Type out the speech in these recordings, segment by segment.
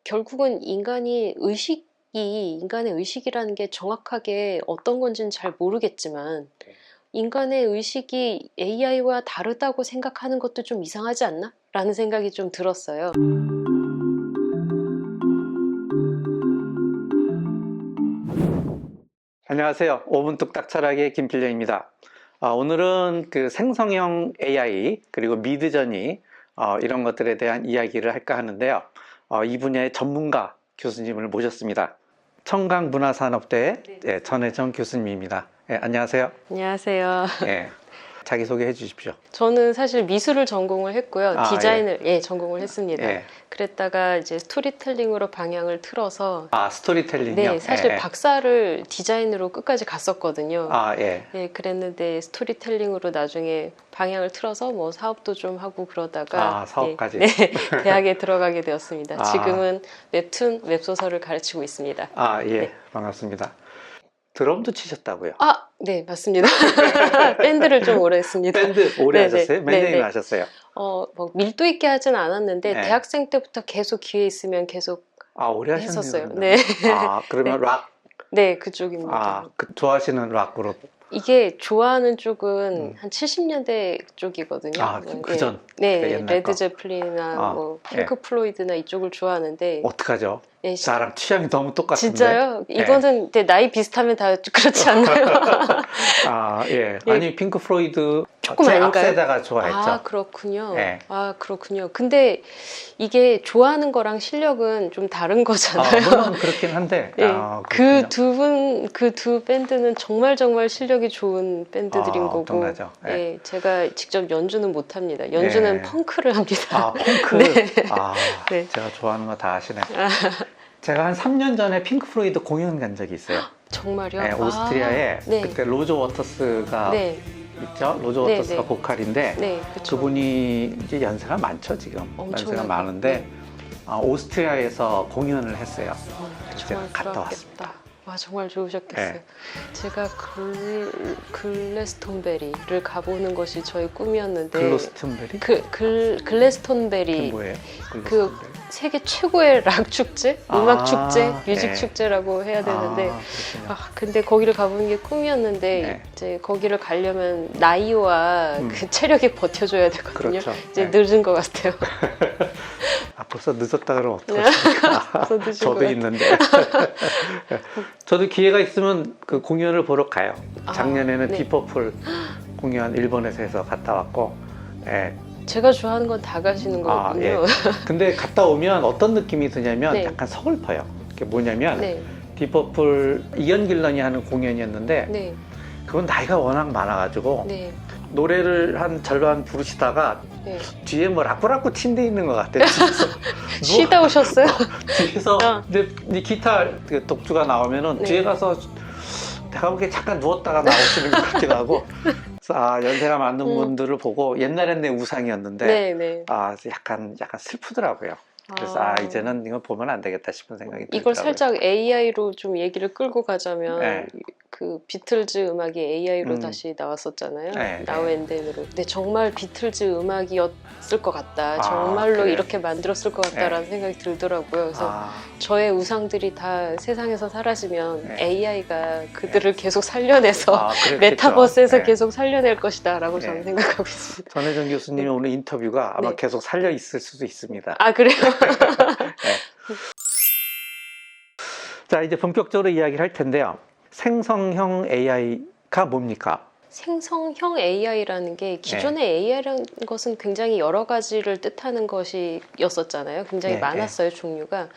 결국은 인간의 의식이라는 게 정확하게 어떤 건지는 잘 모르겠지만 인간의 의식이 AI와 다르다고 생각하는 것도 좀 이상하지 않나? 라는 생각이 좀 들었어요. 안녕하세요. 5분 뚝딱 철학의 김필령입니다. 오늘은 그 생성형 AI 그리고 미드저니 이런 것들에 대한 이야기를 할까 하는데요. 이 분야의 전문가 교수님을 모셨습니다. 청강문화산업대 전혜정 교수님입니다. 안녕하세요. 안녕하세요. 자기소개해 주십시오. 저는 사실 미술을 전공을 했고요. 디자인을 전공을 했습니다. 예. 그랬다가 이제 스토리텔링으로 방향을 틀어서 스토리텔링이요? 네, 사실 박사를 디자인으로 끝까지 갔었거든요. 예. 네, 그랬는데 스토리텔링으로 나중에 방향을 틀어서 뭐 사업도 좀 하고 그러다가 사업까지. 네, 대학에 들어가게 되었습니다. 지금은 웹툰, 웹소설을 가르치고 있습니다. 예. 반갑습니다. 드럼도 치셨다고요? 네, 맞습니다. 밴드를 좀 오래 했습니다. 밴드 오래 네네. 하셨어요? 몇 년이나 하셨어요? 뭐 밀도 있게 하진 않았는데 네. 대학생 때부터 계속 기회 있으면 계속 오래 했었어요. 하셨네요. 네. 그러면 네. 락? 네, 그쪽입니다. 좋아하시는 락 그룹? 이게 좋아하는 쪽은 한 70년대 쪽이거든요. 그전? 네, 레드 제플린이나 뭐 핑크 플로이드나 이쪽을 좋아하는데 어떡하죠? 네, 나랑 취향이 너무 똑같은데. 진짜요? 이거는 나이 비슷하면 다 그렇지 않나요? 예. 아니 핑크 플로이드 조금 제 아닌가요? 앞세대가 좋아했죠. 그렇군요. 네. 그렇군요. 근데 이게 좋아하는 거랑 실력은 좀 다른 거잖아요. 물론 그렇긴 한데. 네. 그 두 밴드는 정말 실력이 좋은 밴드들인 거고. 엄청나죠. 네, 제가 직접 연주는 못 합니다. 연주는 펑크를 합니다. 펑크? 네. 네. 제가 좋아하는 거 다 아시네. 제가 한 3년 전에 핑크 플로이드 공연 간 적이 있어요. 정말요? 네, 오스트리아에 네. 그때 로저 워터스가 있죠. 로저 워터스가 보컬인데 그분이 이제 연세가 많죠. 지금 연세가 많은데 오스트리아에서 공연을 했어요. 그래서 제가 갔다 왔습니다. 정말 좋으셨겠어요. 제가 글래스톤베리를 가보는 것이 저의 꿈이었는데. 글래스톤베리? 글래스톤베리. 그게 뭐예요? 글래스톤베리. 세계 최고의 락 축제, 음악 축제, 뮤직 축제라고 해야 되는데, 근데 거기를 가보는 게 꿈이었는데 이제 거기를 가려면 나이와 그 체력이 버텨줘야 되거든요. 그렇죠. 이제 늦은 것 같아요. 벌써 늦었다 그러면 어떡하십니까? 저도 있는데. 저도 기회가 있으면 그 공연을 보러 가요. 작년에는 디퍼플 공연 일본에서 해서 갔다 왔고. 제가 좋아하는 건 다 가시는 거군요. 근데 갔다 오면 어떤 느낌이 드냐면 약간 서글퍼요. 그게 뭐냐면 디퍼플 이언 길런이 하는 공연이었는데 그건 나이가 워낙 많아가지고 노래를 한 절반 부르시다가 뒤에 뭐 라꾸라꾸 침대 있는 것 같아요. 쉬다 오셨어요? 뒤에서 이제 기타 그 독주가 나오면은 뒤에 가서 내가 보기에 잠깐 누웠다가 나오시는 것 같기도 하고. 연세가 많은 분들을 보고 옛날엔 내 우상이었는데 약간 슬프더라고요. 그래서 이제는 이거 보면 안 되겠다 싶은 생각이 들더라고요. 이걸 살짝 AI로 좀 얘기를 끌고 가자면 그 비틀즈 음악이 AI로 다시 나왔었잖아요. 나우 앤 댄으로. 근데 정말 비틀즈 음악이었을 것 같다. 정말로 이렇게 만들었을 것 같다라는 생각이 들더라고요. 그래서 저의 우상들이 다 세상에서 사라지면 AI가 그들을 계속 살려내서 메타버스에서 계속 살려낼 것이다 라고 저는 생각하고 있습니다. 전혜정 교수님의 오늘 인터뷰가 아마 계속 살려 있을 수도 있습니다. 그래요? 자, 이제 본격적으로 이야기를 할 텐데요. 생성형 AI가 뭡니까? 생성형 AI라는 게 기존의 AI라는 것은 굉장히 여러 가지를 뜻하는 것이었었잖아요. 굉장히 많았어요, 종류가.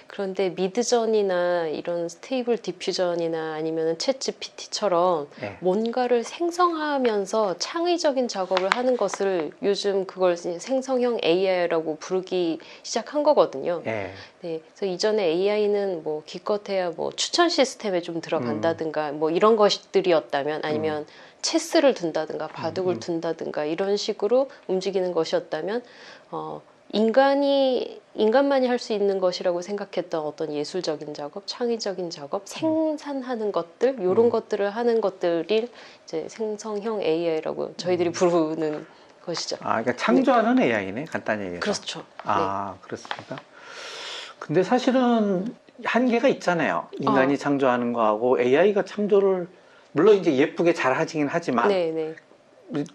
그런데 미드전이나 이런 스테이블 디퓨전이나 아니면 챗 GPT처럼 뭔가를 생성하면서 창의적인 작업을 하는 것을 요즘 그걸 생성형 AI라고 부르기 시작한 거거든요. 그래서 이전에 AI는 뭐 기껏해야 뭐 추천 시스템에 좀 들어간다든가 뭐 이런 것들이었다면 아니면 체스를 둔다든가 바둑을 둔다든가 이런 식으로 움직이는 것이었다면 인간만이 할 수 있는 것이라고 생각했던 어떤 예술적인 작업, 창의적인 작업, 생산하는 것들 이런 것들을 하는 것들이 이제 생성형 AI라고 저희들이 부르는 것이죠. 그러니까 창조하는 AI네, 간단히 얘기해서. 그렇죠. 그렇습니까? 근데 사실은 한계가 있잖아요. 인간이 창조하는 거하고 AI가 창조를 물론 이제 예쁘게 잘 하긴 하지만 네.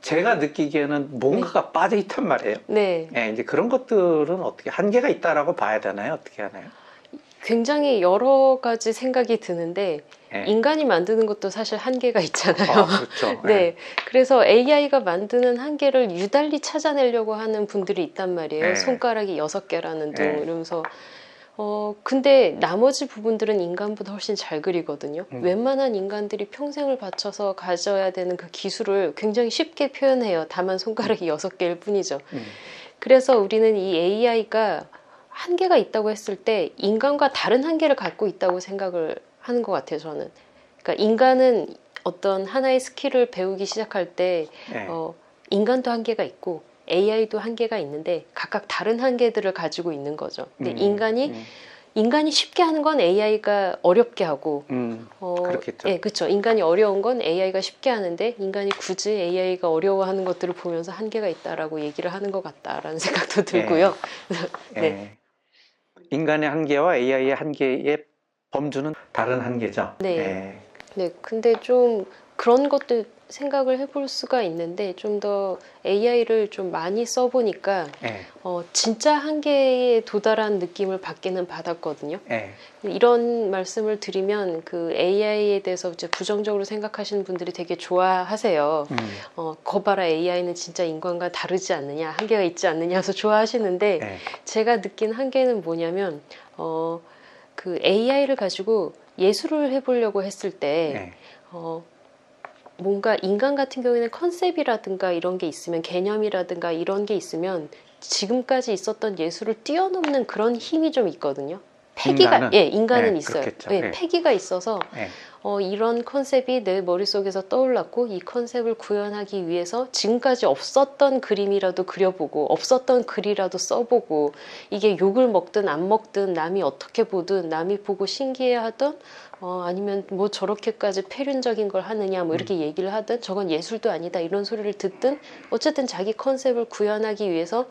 제가 느끼기에는 뭔가가 빠져 있단 말이에요. 네. 예, 이제 그런 것들은 어떻게 한계가 있다라고 봐야 되나요? 어떻게 하나요? 굉장히 여러 가지 생각이 드는데 예. 인간이 만드는 것도 사실 한계가 있잖아요. 그렇죠. 네. 예. 그래서 AI가 만드는 한계를 유달리 찾아내려고 하는 분들이 있단 말이에요. 예. 손가락이 6개라는 둥 예. 이러면서 근데 나머지 부분들은 인간보다 훨씬 잘 그리거든요. 웬만한 인간들이 평생을 바쳐서 가져야 되는 그 기술을 굉장히 쉽게 표현해요. 다만 손가락이 6개일 뿐이죠. 그래서 우리는 이 AI가 한계가 있다고 했을 때 인간과 다른 한계를 갖고 있다고 생각을 하는 것 같아요, 저는. 그러니까 인간은 어떤 하나의 스킬을 배우기 시작할 때 예. 인간도 한계가 있고 AI도 한계가 있는데 각각 다른 한계들을 가지고 있는 거죠. 근데 인간이 쉽게 하는 건 AI가 어렵게 하고, 그렇겠죠. 예, 그렇죠. 인간이 어려운 건 AI가 쉽게 하는데 인간이 굳이 AI가 어려워하는 것들을 보면서 한계가 있다라고 얘기를 하는 것 같다라는 생각도 들고요. 예. 네. 인간의 한계와 AI의 한계의 범주는 다른 한계죠. 네. 예. 네, 근데 좀 그런 것도 생각을 해볼 수가 있는데 좀 더 AI를 좀 많이 써보니까 예. 진짜 한계에 도달한 느낌을 받기는 받았거든요. 예. 이런 말씀을 드리면 그 AI에 대해서 이제 부정적으로 생각하시는 분들이 되게 좋아하세요. 거 봐라 AI는 진짜 인간과 다르지 않느냐, 한계가 있지 않느냐 해서 좋아하시는데 예. 제가 느낀 한계는 뭐냐면 그 AI를 가지고 예술을 해보려고 했을 때 예. 뭔가 인간 같은 경우에는 컨셉이라든가 이런 게 있으면 개념이라든가 이런 게 있으면 지금까지 있었던 예술을 뛰어넘는 그런 힘이 좀 있거든요. 패기가 인간은 예, 있어요. 그렇겠죠. 예, 예. 패기가 있어서 예. 이런 컨셉이 내 머릿속에서 떠올랐고 이 컨셉을 구현하기 위해서 지금까지 없었던 그림이라도 그려보고 없었던 글이라도 써보고 이게 욕을 먹든 안 먹든 남이 어떻게 보든 남이 보고 신기해하던 아니면 뭐 저렇게까지 패륜적인 걸 하느냐 뭐 이렇게 얘기를 하든 저건 예술도 아니다 이런 소리를 듣든 어쨌든 자기 컨셉을 구현하기 위해서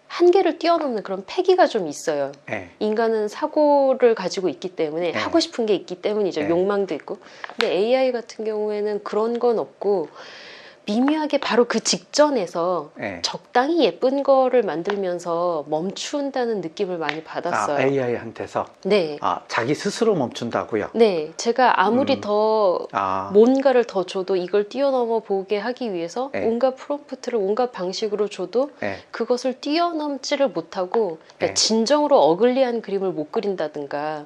한계를 뛰어넘는 그런 패기가 좀 있어요. 예. 인간은 사고를 가지고 있기 때문에 네. 하고 싶은 게 있기 때문이죠. 네. 욕망도 있고. 근데 AI 같은 경우에는 그런 건 없고 미묘하게 바로 그 직전에서 네. 적당히 예쁜 거를 만들면서 멈춘다는 느낌을 많이 받았어요. AI한테서 네. 자기 스스로 멈춘다고요? 네, 제가 아무리 더 뭔가를 더 줘도 이걸 뛰어넘어 보게 하기 위해서 네. 온갖 프롬프트를 온갖 방식으로 줘도 네. 그것을 뛰어넘지를 못하고 그러니까 네. 진정으로 어글리한 그림을 못 그린다든가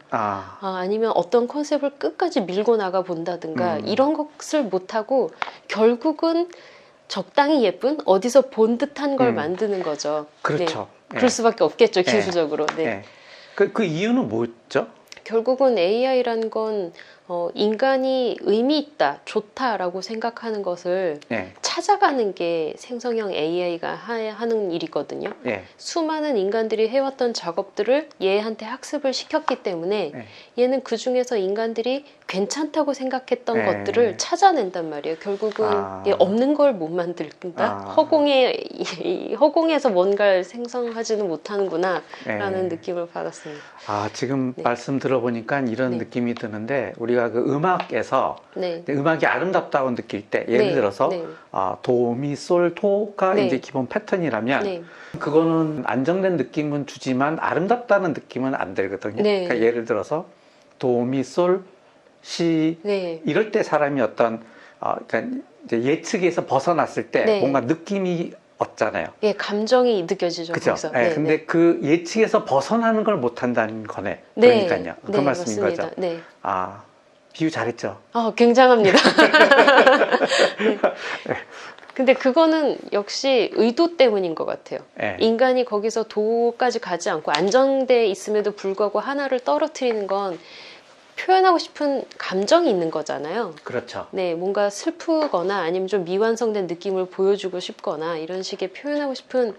아니면 어떤 컨셉을 끝까지 밀고 나가 본다든가 이런 것을 못하고 결국은 적당히 예쁜 어디서 본 듯한 걸 만드는 거죠. 그렇죠. 네. 그럴 수밖에 없겠죠, 네. 기술적으로. 네. 네. 그 이유는 뭐죠? 결국은 AI라는 건 인간이 의미 있다, 좋다라고 생각하는 것을 네. 찾아가는 게 생성형 AI가 하는 일이거든요. 네. 수많은 인간들이 해왔던 작업들을 얘한테 학습을 시켰기 때문에 네. 얘는 그 중에서 인간들이 괜찮다고 생각했던 네. 것들을 찾아낸단 말이에요. 결국은 얘 없는 걸 못 만든다. 허공에서 뭔가를 생성하지는 못하는구나라는 느낌을 받았습니다. 지금 말씀 들어보니까 이런 느낌이 드는데 우리가 그 음악에서 음악이 아름답다고 느낄 때 예를 들어서 도미솔토가 이제 기본 패턴이라면 그거는 안정된 느낌은 주지만 아름답다는 느낌은 안 들거든요. 그러니까 예를 들어서 도미솔 시 이럴 때 사람이 어떤 그러니까 이제 예측에서 벗어났을 때 뭔가 느낌이 없잖아요. 예, 감정이 느껴지죠. 그죠? 네, 근데 그 예측에서 벗어나는 걸 못한다는 거네. 그러니까요. 그 말씀인 맞습니다. 거죠. 네. 비유 잘했죠. 굉장합니다. 네. 근데 그거는 역시 의도 때문인 것 같아요. 인간이 거기서 도까지 가지 않고 안정돼 있음에도 불구하고 하나를 떨어뜨리는 건 표현하고 싶은 감정이 있는 거잖아요. 그렇죠. 네, 뭔가 슬프거나 아니면 좀 미완성된 느낌을 보여주고 싶거나 이런 식의 표현하고 싶은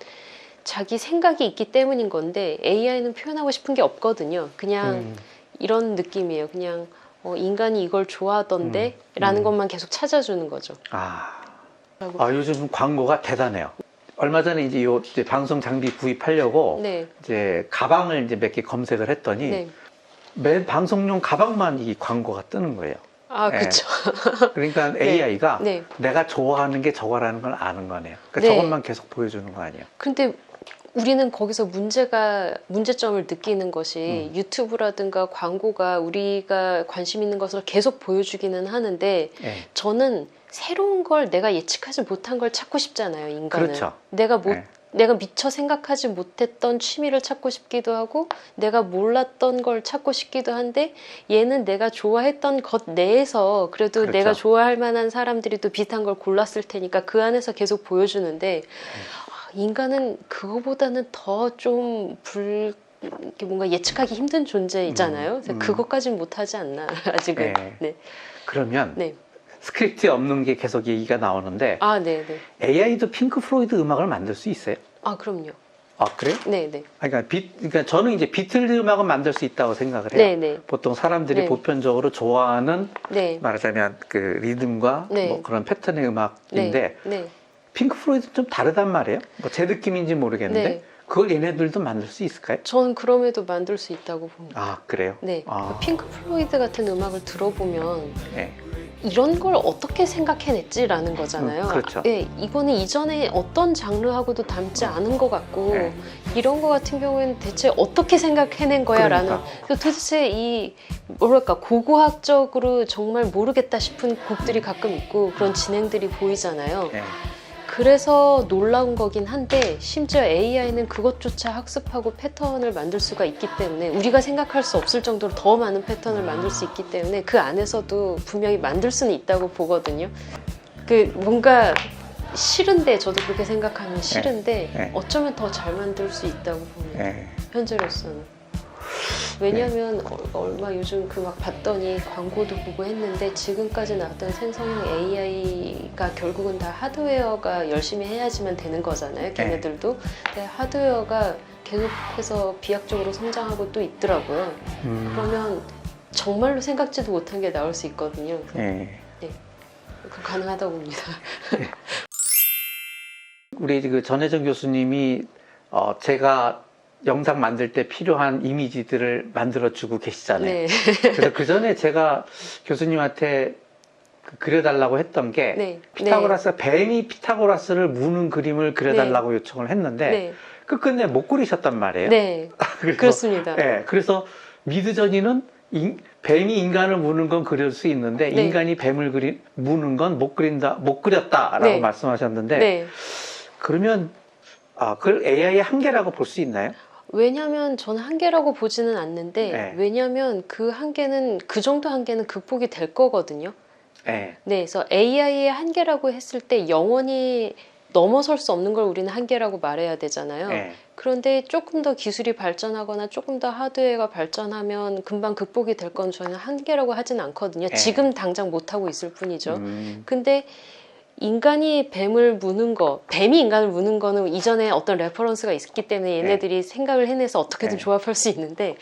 자기 생각이 있기 때문인 건데 AI는 표현하고 싶은 게 없거든요. 그냥 이런 느낌이에요. 그냥 인간이 이걸 좋아하던데 라는 것만 계속 찾아주는 거죠. 요즘 광고가 대단해요. 얼마 전에 이제 이제 방송 장비 구입하려고 네. 이제 가방을 이제 몇 개 검색을 했더니 네. 맨 방송용 가방만 이 광고가 뜨는 거예요. 아, 예. 그렇죠. 그러니까 네. AI가 네. 내가 좋아하는 게 저거라는 걸 아는 거네요. 그러니까 네. 저것만 계속 보여주는 거 아니에요. 근데 우리는 거기서 문제점을 느끼는 것이 유튜브라든가 광고가 우리가 관심 있는 것을 계속 보여주기는 하는데 예. 저는 새로운 걸 내가 예측하지 못한 걸 찾고 싶잖아요, 인간은. 그렇죠. 내가 미처 생각하지 못했던 취미를 찾고 싶기도 하고 내가 몰랐던 걸 찾고 싶기도 한데 얘는 내가 좋아했던 것 내에서 그래도 그렇죠. 내가 좋아할 만한 사람들이 또 비슷한 걸 골랐을 테니까 그 안에서 계속 보여주는데 인간은 그거보다는 더 좀 뭔가 예측하기 힘든 존재이잖아요. 그래서 그것까지는 못하지 않나 아직은. 네. 네. 그러면 네. 스크립트에 없는 게 계속 얘기가 나오는데 아, 네, 네. AI도 핑크 플로이드 음악을 만들 수 있어요? 아, 그럼요. 아, 그래요? 네, 네. 그러니까 저는 이제 비틀즈 음악은 만들 수 있다고 생각을 해요. 네, 네. 보통 사람들이 네. 보편적으로 좋아하는 네. 말하자면 그 리듬과 네. 뭐 그런 패턴의 음악인데 네. 핑크 플로이드는 좀 다르단 말이에요. 뭐 제 느낌인지 모르겠는데 네. 그걸 얘네들도 만들 수 있을까요? 저는 그럼에도 만들 수 있다고 봅니다. 아, 그래요? 네. 아. 핑크 플로이드 같은 음악을 들어보면 네. 이런 걸 어떻게 생각해냈지라는 거잖아요. 그렇죠. 네, 이거는 이전에 어떤 장르하고도 닮지 않은 것 같고 네. 이런 거 같은 경우에는 대체 어떻게 생각해낸 거야라는 그러니까. 도대체 이 뭐랄까 고고학적으로 정말 모르겠다 싶은 곡들이 가끔 있고 그런 진행들이 보이잖아요. 네. 그래서 놀라운 거긴 한데 심지어 AI는 그것조차 학습하고 패턴을 만들 수가 있기 때문에 우리가 생각할 수 없을 정도로 더 많은 패턴을 만들 수 있기 때문에 그 안에서도 분명히 만들 수는 있다고 보거든요. 그 뭔가 싫은데 저도 그렇게 생각하면 싫은데 네. 어쩌면 더 잘 만들 수 있다고 봅니다. 네. 현재로서는. 왜냐하면 얼마 요즘 그 막 봤더니 광고도 보고 했는데 지금까지 나왔던 생성형 AI가 결국은 다 하드웨어가 열심히 해야지만 되는 거잖아요. 걔네들도. 근데 하드웨어가 계속해서 비약적으로 성장하고 또 있더라고요. 그러면 정말로 생각지도 못한 게 나올 수 있거든요. 네. 네, 그 가능하다고 봅니다. 우리 그 전혜정 교수님이 제가 영상 만들 때 필요한 이미지들을 만들어주고 계시잖아요. 네. 그래서 그 전에 제가 교수님한테 그려달라고 했던 게 네. 피타고라스가 뱀이 피타고라스를 무는 그림을 그려달라고 요청을 했는데 네. 끝끝내 못 그리셨단 말이에요. 네. 그래서, 그렇습니다. 네, 그래서 미드저니는 뱀이 인간을 무는 건 그릴 수 있는데 네. 인간이 뱀을 무는 건 못 그렸다라고 네. 말씀하셨는데 네. 그러면 그걸 AI의 한계라고 볼 수 있나요? 왜냐하면 저는 한계라고 보지는 않는데 네. 왜냐하면 그 한계는 그 정도 한계는 극복이 될 거거든요. 네. 네, 그래서 AI의 한계라고 했을 때 영원히 넘어설 수 없는 걸 우리는 한계라고 말해야 되잖아요. 네. 그런데 조금 더 기술이 발전하거나 조금 더 하드웨어가 발전하면 금방 극복이 될 건 저는 한계라고 하진 않거든요. 네. 지금 당장 못하고 있을 뿐이죠. 음. 근데 인간이 뱀을 무는 거, 뱀이 인간을 무는 거는 이전에 어떤 레퍼런스가 있기 때문에 얘네들이 생각을 해내서 어떻게든 네. 조합할 수 있는데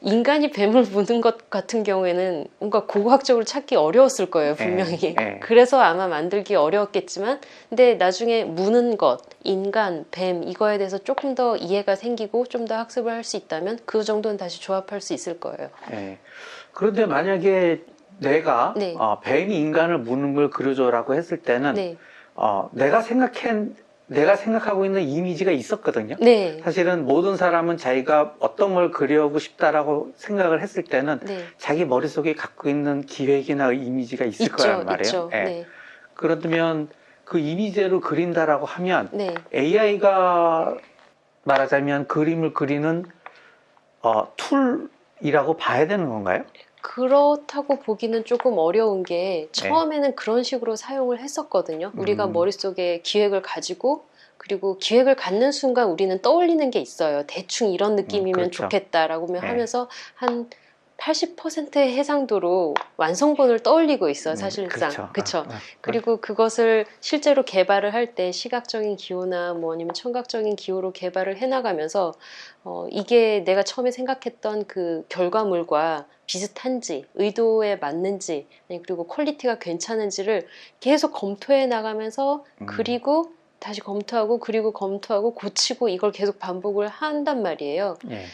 인간이 뱀을 무는 것 같은 경우에는 뭔가 고고학적으로 찾기 어려웠을 거예요, 분명히. 네. 그래서 아마 만들기 어려웠겠지만 근데 나중에 무는 것, 인간, 뱀 이거에 대해서 조금 더 이해가 생기고 좀 더 학습을 할 수 있다면 그 정도는 다시 조합할 수 있을 거예요. 네. 그런데 만약에 내가 네. 뱀이 인간을 무는 걸 그려줘라고 했을 때는 네. 내가 생각하고 있는 이미지가 있었거든요. 네. 사실은 모든 사람은 자기가 어떤 걸 그려오고 싶다라고 생각을 했을 때는 네. 자기 머릿속에 갖고 있는 기획이나 이미지가 있을 거란 말이에요. 있죠. 예. 네. 그러면 그 이미지대로 그린다라고 하면 네. AI가 말하자면 그림을 그리는 툴이라고 봐야 되는 건가요? 그렇다고 보기는 조금 어려운 게 처음에는 그런 식으로 사용을 했었거든요. 우리가 머릿속에 기획을 가지고 그리고 기획을 갖는 순간 우리는 떠올리는 게 있어요. 대충 이런 느낌이면 그렇죠. 좋겠다라고 네. 하면서 한 80%의 해상도로 완성본을 떠올리고 있어요. 사실상. 그렇죠. 그쵸? 그리고 그것을 실제로 개발을 할 때 시각적인 기호나 뭐 아니면 청각적인 기호로 개발을 해나가면서 이게 내가 처음에 생각했던 그 결과물과 비슷한지, 의도에 맞는지, 그리고 퀄리티가 괜찮은지를 계속 검토해 나가면서 그리고 다시 검토하고 그리고 검토하고 고치고 이걸 계속 반복을 한단 말이에요. 예.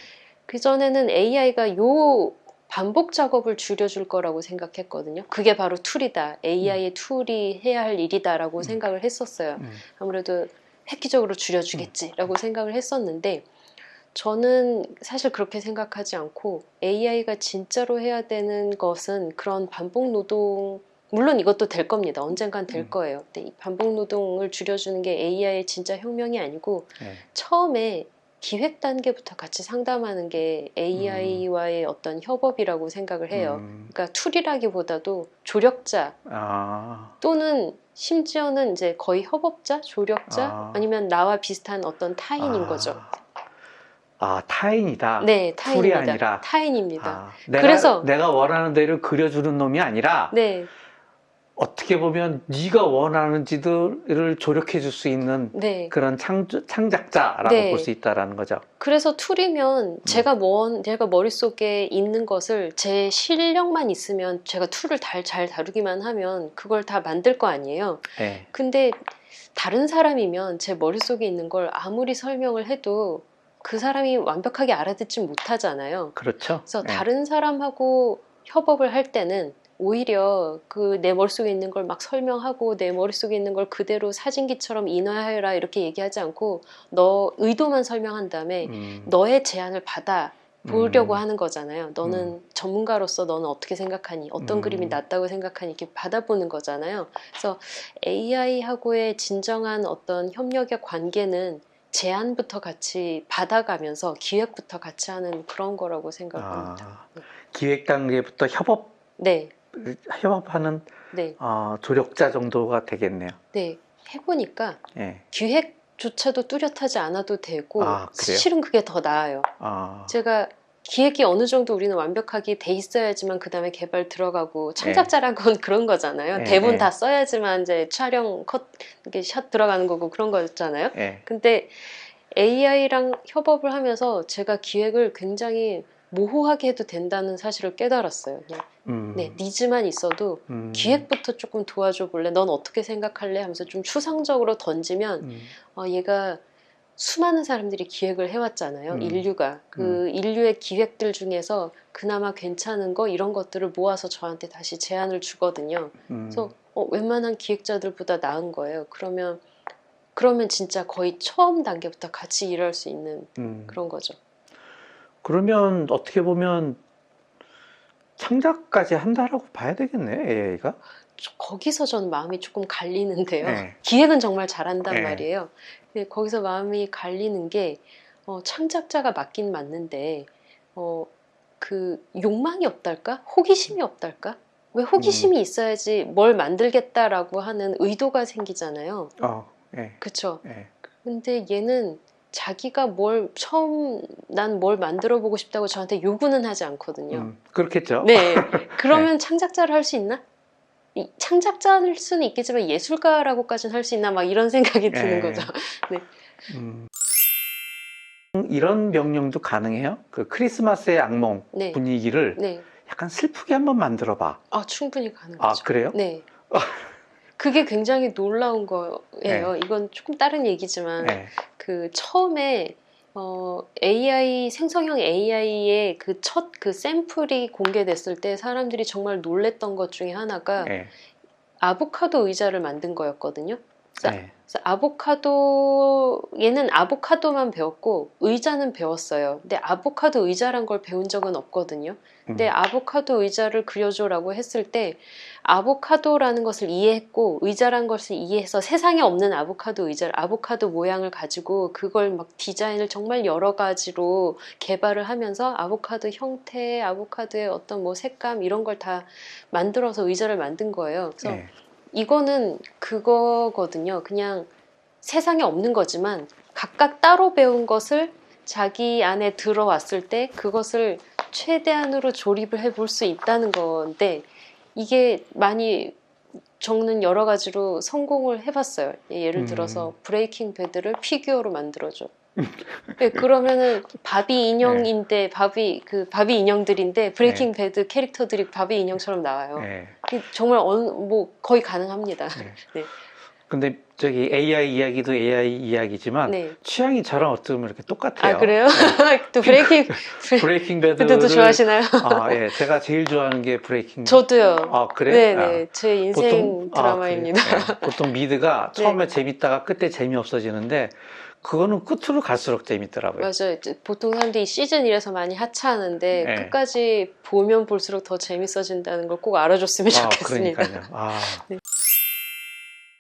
그전에는 AI가 요 반복 작업을 줄여줄 거라고 생각했거든요. 그게 바로 툴이다. AI의 툴이 해야 할 일이다라고 생각을 했었어요. 아무래도 획기적으로 줄여주겠지라고 생각을 했었는데 저는 사실 그렇게 생각하지 않고 AI가 진짜로 해야 되는 것은 그런 반복 노동 물론 이것도 될 겁니다. 언젠간 될 거예요. 근데 이 반복 노동을 줄여주는 게 AI의 진짜 혁명이 아니고 처음에 기획 단계부터 같이 상담하는 게 AI와의 어떤 협업이라고 생각을 해요. 그러니까 툴이라기보다도 조력자 또는 심지어는 이제 거의 협업자, 조력자 아니면 나와 비슷한 어떤 타인인 거죠. 타인이다. 네, 툴이 타인입니다. 아니라. 타인입니다. 그래서 내가 원하는 대로 그려주는 놈이 아니라 네. 어떻게 보면 네가 원하는 지도를 조력해 줄 수 있는 네. 그런 창작자라고 네. 볼 수 있다라는 거죠. 그래서 툴이면 제가 머릿속에 있는 것을 제 실력만 있으면 제가 툴을 잘 다루기만 하면 그걸 다 만들 거 아니에요. 네. 근데 다른 사람이면 제 머릿속에 있는 걸 아무리 설명을 해도 그 사람이 완벽하게 알아듣지 못하잖아요. 그렇죠. 그래서 다른 사람하고 협업을 할 때는 오히려 그 내 머릿속에 있는 걸 막 설명하고 내 머릿속에 있는 걸 그대로 사진기처럼 인화해라 이렇게 얘기하지 않고 너 의도만 설명한 다음에 너의 제안을 받아 보려고 하는 거잖아요. 너는 전문가로서 너는 어떻게 생각하니? 어떤 그림이 낫다고 생각하니? 이렇게 받아보는 거잖아요. 그래서 AI하고의 진정한 어떤 협력의 관계는 제안부터 같이 받아가면서 기획부터 같이 하는 그런 거라고 생각합니다. 기획 단계부터 네. 협업하는 네. 조력자 정도가 되겠네요. 네. 해보니까 예. 기획조차도 뚜렷하지 않아도 되고 그래요? 실은 그게 더 나아요. 제가 기획이 어느 정도 우리는 완벽하게 돼 있어야지만 그 다음에 개발 들어가고 창작자란 건 그런 거잖아요. 대본 다 써야지만 이제 촬영 컷 이렇게 샷 들어가는 거고 그런 거였잖아요. 근데 AI랑 협업을 하면서 제가 기획을 굉장히 모호하게 해도 된다는 사실을 깨달았어요. 네, 니즈만 있어도 기획부터 조금 도와줘 볼래? 넌 어떻게 생각할래? 하면서 좀 추상적으로 던지면 얘가 수많은 사람들이 기획을 해왔잖아요. 인류가. 그 인류의 기획들 중에서 그나마 괜찮은 거 이런 것들을 모아서 저한테 다시 제안을 주거든요. 그래서 웬만한 기획자들보다 나은 거예요. 그러면 진짜 거의 처음 단계부터 같이 일할 수 있는 그런 거죠. 그러면 어떻게 보면 창작까지 한다라고 봐야 되겠네, AI가? 거기서 저는 마음이 조금 갈리는데요. 기획은 정말 잘한단 말이에요. 근데 거기서 마음이 갈리는 게 창작자가 맞긴 맞는데 그 욕망이 없달까? 호기심이 없달까? 왜 호기심이 있어야지 뭘 만들겠다라고 하는 의도가 생기잖아요. 그렇죠. 근데 얘는 자기가 난 뭘 만들어 보고 싶다고 저한테 요구는 하지 않거든요. 그렇겠죠. 네. 그러면 창작자를 할 수 있나? 창작자일 수는 있겠지만 예술가라고까지는 할 수 있나? 막 이런 생각이 드는 거죠. 네. 이런 명령도 가능해요? 그 크리스마스의 악몽 분위기를 약간 슬프게 한번 만들어 봐. 충분히 가능하죠. 그래요? 네. 그게 굉장히 놀라운 거예요. 이건 조금 다른 얘기지만 그 처음에 생성형 AI의 그 첫 그 샘플이 공개됐을 때 사람들이 정말 놀랬던 것 중에 하나가 아보카도 의자를 만든 거였거든요. 그래서 얘는 아보카도만 배웠고 의자는 배웠어요. 근데 아보카도 의자란 걸 배운 적은 없거든요. 근데 아보카도 의자를 그려줘라고 했을 때 아보카도라는 것을 이해했고 의자란 것을 이해해서 세상에 없는 아보카도 모양을 가지고 그걸 막 디자인을 정말 여러 가지로 개발을 하면서 아보카도 형태, 아보카도의 어떤 뭐 색감 이런 걸 다 만들어서 의자를 만든 거예요. 그래서 이거는 그거거든요. 그냥 세상에 없는 거지만 각각 따로 배운 것을 자기 안에 들어왔을 때 그것을 최대한으로 조립을 해볼 수 있다는 건데 이게 많이 저는 여러 가지로 성공을 해봤어요. 예를 들어서 브레이킹 배드를 피규어로 만들어줘. 네, 그러면은 바비 인형인데 바비 인형들인데 브레이킹 배드 캐릭터들이 바비 인형처럼 나와요. 정말 뭐 거의 가능합니다. 근데 저기 AI 이야기도 AI 이야기지만 네. 취향이 저랑 어쩌면 이렇게 똑같아요. 아, 그래요? 네. 또 브레이킹 배드도 배드를 좋아하시나요? 예, 제가 제일 좋아하는 게 브레이킹. 저도요. 아, 그래? 네네. 제 인생 보통 드라마입니다. 그래. 보통 미드가 네. 처음에 재밌다가 끝에 재미없어지는데 그거는 끝으로 갈수록 재밌더라고요. 맞아요. 이제 보통 사람들이 시즌 1에서 많이 하차하는데 네. 끝까지 보면 볼수록 더 재밌어진다는 걸 꼭 알아줬으면 좋겠습니다. 그러니까요. 네.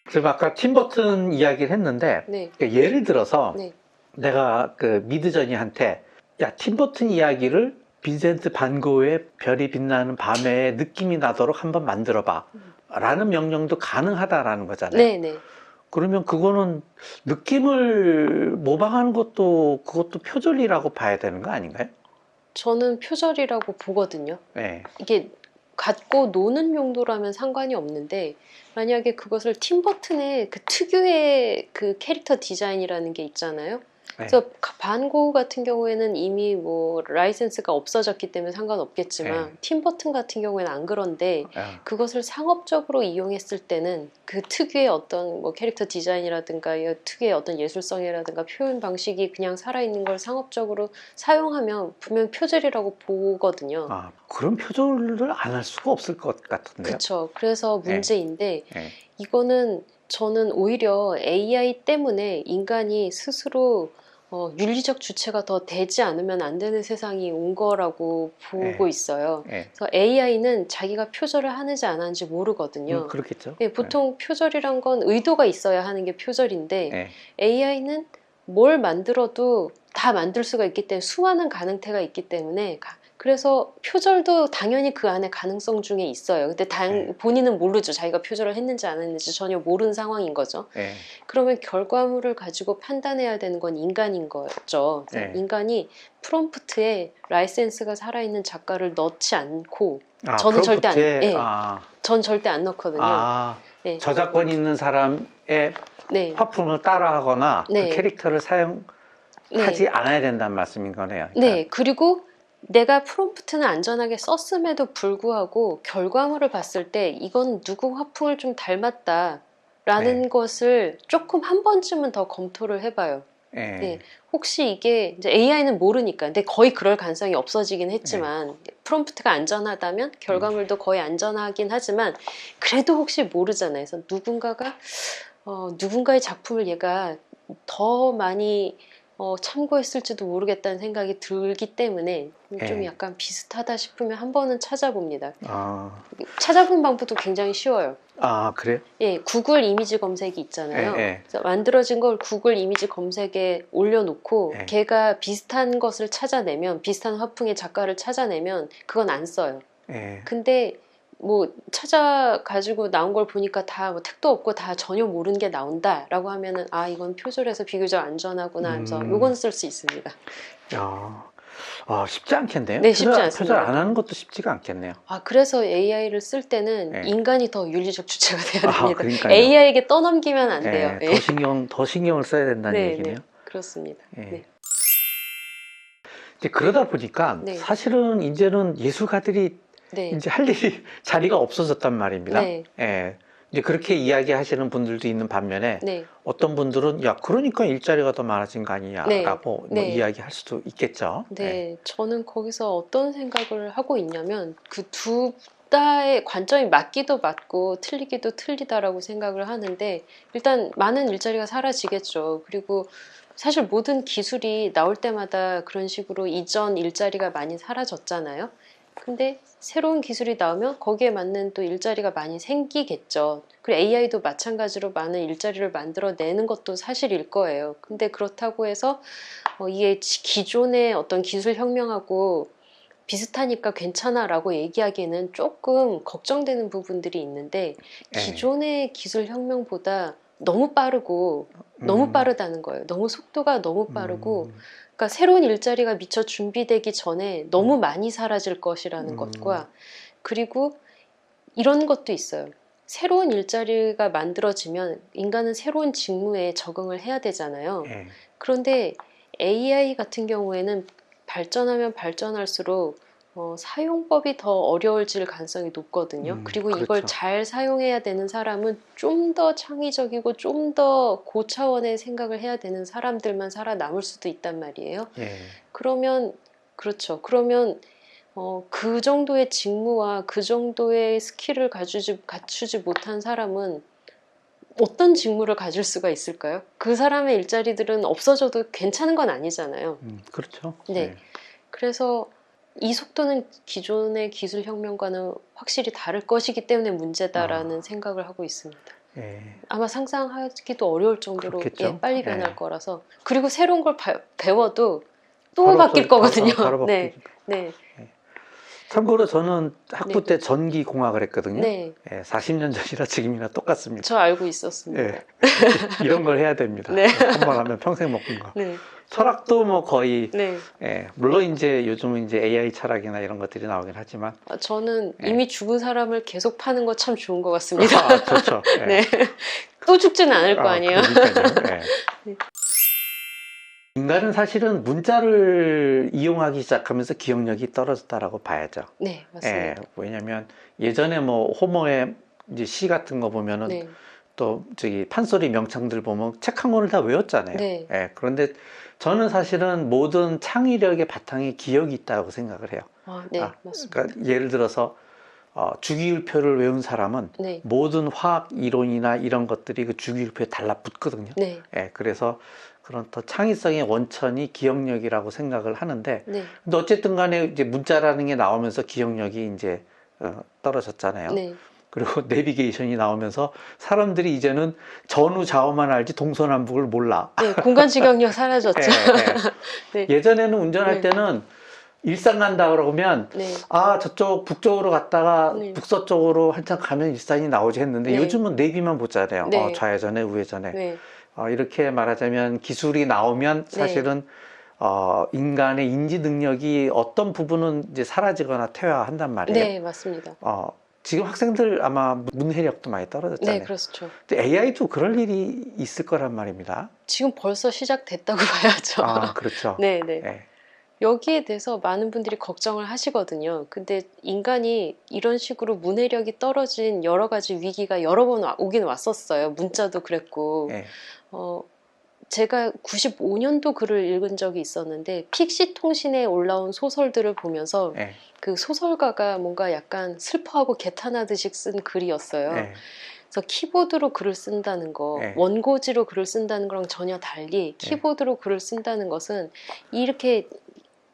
그리고 아까 팀버튼 이야기를 했는데 네. 예를 들어서 네. 내가 그 미드저니한테 야, 팀버튼 이야기를 빈센트 반 고흐의 별이 빛나는 밤에 느낌이 나도록 한번 만들어봐 라는 명령도 가능하다라는 거잖아요. 네네. 그러면 그거는 느낌을 모방하는 것도 그것도 표절이라고 봐야 되는 거 아닌가요? 저는 표절이라고 보거든요. 네. 이게 갖고 노는 용도라면 상관이 없는데 만약에 그것을 팀버튼의 그 특유의 그 캐릭터 디자인이라는 게 있잖아요. 네. 그래서 반 고흐 같은 경우에는 이미 뭐 라이센스가 없어졌기 때문에 상관없겠지만 네. 팀버튼 같은 경우에는 안 그런데 그것을 상업적으로 이용했을 때는 그 특유의 어떤 뭐 캐릭터 디자인이라든가 특유의 어떤 예술성이라든가 표현 방식이 그냥 살아있는 걸 상업적으로 사용하면 분명 표절이라고 보거든요. 그런 표절을 안 할 수가 없을 것 같은데요. 그렇죠. 그래서 문제인데 네. 이거는 저는 오히려 AI 때문에 인간이 스스로 윤리적 주체가 더 되지 않으면 안 되는 세상이 온 거라고 보고 있어요. 그래서 AI는 자기가 표절을 하는지 안 하는지 모르거든요. 그렇겠죠. 네, 보통 표절이란 건 의도가 있어야 하는 게 표절인데 AI는 뭘 만들어도 다 만들 수가 있기 때문에 수많은 가능태가 있기 때문에 그래서 표절도 당연히 그 안에 가능성 중에 있어요. 근데 본인은 모르죠. 자기가 표절을 했는지 안 했는지 전혀 모르는 상황인 거죠. 그러면 결과물을 가지고 판단해야 되는 건 인간인 거죠. 인간이 프롬프트에 라이센스가 살아있는 작가를 넣지 않고 저는 전 절대 안 넣거든요. 저작권 있는 사람의 화풍을 따라하거나 그 캐릭터를 사용하지 않아야 된다는 말씀인 거네요. 그러니까. 네. 그리고 내가 프롬프트는 안전하게 썼음에도 불구하고 결과물을 봤을 때 이건 누구 화풍을 좀 닮았다라는 것을 조금 한 번쯤은 더 검토를 해봐요. 네. 혹시 이게 이제 AI는 모르니까, 근데 거의 그럴 가능성이 없어지긴 했지만 프롬프트가 안전하다면 결과물도 거의 안전하긴 하지만 그래도 혹시 모르잖아요. 그래서 누군가의 작품을 얘가 더 많이 참고했을지도 모르겠다는 생각이 들기 때문에 좀 약간 비슷하다 싶으면 한 번은 찾아봅니다. 찾아보는 방법도 굉장히 쉬워요. 그래요? 예, 구글 이미지 검색이 있잖아요. 그래서 만들어진 걸 구글 이미지 검색에 올려놓고 걔가 비슷한 것을 찾아내면, 비슷한 화풍의 작가를 찾아내면 그건 안 써요. 근데 뭐 찾아가지고 나온 걸 보니까 다 뭐 택도 없고 다 전혀 모르는 게 나온다라고 하면은 이건 표절해서 비교적 안전하구나 하면서 요건 쓸 수 있습니다. 쉽지 않겠네요. 네, 쉽지 않습니다. 표절 안 하는 것도 쉽지가 않겠네요. 그래서 AI를 쓸 때는 인간이 더 윤리적 주체가 돼야 됩니다. 그러니까요. AI에게 떠넘기면 안 돼요. 더 신경을 써야 된다는 얘기네요. 그렇습니다. 이제 그러다 보니까 사실은 이제는 예술가들이 이제 할 일이 자리가 없어졌단 말입니다. 이제 그렇게 이야기하시는 분들도 있는 반면에 어떤 분들은 그러니까 일자리가 더 많아진 거 아니냐라고 뭐 이야기할 수도 있겠죠. 저는 거기서 어떤 생각을 하고 있냐면 그 두 다의 관점이 맞기도 맞고 틀리기도 틀리다라고 생각을 하는데 일단 많은 일자리가 사라지겠죠. 그리고 사실 모든 기술이 나올 때마다 그런 식으로 이전 일자리가 많이 사라졌잖아요. 근데 새로운 기술이 나오면 거기에 맞는 또 일자리가 많이 생기겠죠. 그리고 AI도 마찬가지로 많은 일자리를 만들어내는 것도 사실일 거예요. 근데 그렇다고 해서 이게 기존의 어떤 기술 혁명하고 비슷하니까 괜찮아라고 얘기하기에는 조금 걱정되는 부분들이 있는데 기존의 기술 혁명보다 너무 빠르고 너무 빠르다는 거예요. 너무 속도가 너무 빠르고 그러니까 새로운 일자리가 미처 준비되기 전에 너무 많이 사라질 것이라는 것과 그리고 이런 것도 있어요. 새로운 일자리가 만들어지면 인간은 새로운 직무에 적응을 해야 되잖아요. 그런데 AI 같은 경우에는 발전하면 발전할수록 사용법이 더 어려워질 가능성이 높거든요. 그리고 그렇죠. 이걸 잘 사용해야 되는 사람은 좀 더 창의적이고 좀 더 고차원의 생각을 해야 되는 사람들만 살아남을 수도 있단 말이에요. 예. 그러면 그렇죠. 그러면 그 정도의 직무와 그 정도의 스킬을 갖추지 못한 사람은 어떤 직무를 가질 수가 있을까요? 그 사람의 일자리들은 없어져도 괜찮은 건 아니잖아요. 그렇죠. 네. 예. 그래서 이 속도는 기존의 기술 혁명과는 확실히 다를 것이기 때문에 문제다라는 생각을 하고 있습니다. 예. 아마 상상하기도 어려울 정도로 그렇겠죠. 빨리 변할 예. 거라서. 그리고 새로운 걸 배워도 또 바로 바뀔 거거든요. 바로 네. 바뀌죠. 네. 참고로 저는 학부 네. 때 전기공학을 했거든요. 네. 예, 40년 전이라 지금이나 똑같습니다. 저 알고 있었습니다. 예. 이런 걸 해야 됩니다. 네. 한번 하면 평생 먹는 거. 네. 철학도 뭐 거의 네. 예, 물론 이제 요즘은 이제 AI 철학이나 이런 것들이 나오긴 하지만 저는 네. 이미 죽은 사람을 계속 파는 거 참 좋은 것 같습니다. 좋죠. 예. 네. 또 죽지는 않을 거 아니에요. 그러니까요. 예. 네. 인간은 사실은 문자를 이용하기 시작하면서 기억력이 떨어졌다라고 봐야죠. 네, 맞습니다. 예, 왜냐하면 예전에 뭐 호모의 이제 시 같은 거 보면은 네. 또 저기 판소리 명창들 보면 책 한 권을 다 외웠잖아요. 네. 예, 그런데 저는 사실은 모든 창의력의 바탕에 기억이 있다고 생각을 해요. 네, 맞습니다. 그러니까 예를 들어서 주기율표를 외운 사람은 네. 모든 화학 이론이나 이런 것들이 그 주기율표에 달라붙거든요. 네. 예, 그래서 그런 더 창의성의 원천이 기억력이라고 생각을 하는데, 네. 근데 어쨌든 간에 이제 문자라는 게 나오면서 기억력이 이제 떨어졌잖아요. 네. 그리고 내비게이션이 나오면서 사람들이 이제는 전후 좌우만 알지 동서남북을 몰라. 네, 공간 지각력 사라졌죠. 네. 예전에는 운전할 네. 때는 일산 간다 그러면 네. 저쪽 북쪽으로 갔다가 네. 북서쪽으로 한참 가면 일산이 나오지 했는데 네. 요즘은 내비만 보잖아요. 네. 좌회전에 우회전에. 네. 이렇게 말하자면 기술이 나오면 사실은 인간의 인지 능력이 어떤 부분은 이제 사라지거나 퇴화한단 말이에요. 네, 맞습니다. 지금 학생들 아마 문해력도 많이 떨어졌잖아요. 네, 그렇죠. 근데 AI도 그럴 일이 있을 거란 말입니다. 지금 벌써 시작됐다고 봐야죠. 그렇죠. 네, 네. 여기에 대해서 많은 분들이 걱정을 하시거든요. 근데 인간이 이런 식으로 문해력이 떨어진 여러 가지 위기가 여러 번 오긴 왔었어요. 문자도 그랬고. 제가 95년도 글을 읽은 적이 있었는데 픽시 통신에 올라온 소설들을 보면서 그 소설가가 뭔가 약간 슬퍼하고 개탄하듯이 쓴 글이었어요. 그래서 키보드로 글을 쓴다는 거, 원고지로 글을 쓴다는 거랑 전혀 달리 키보드로 글을 쓴다는 것은 이렇게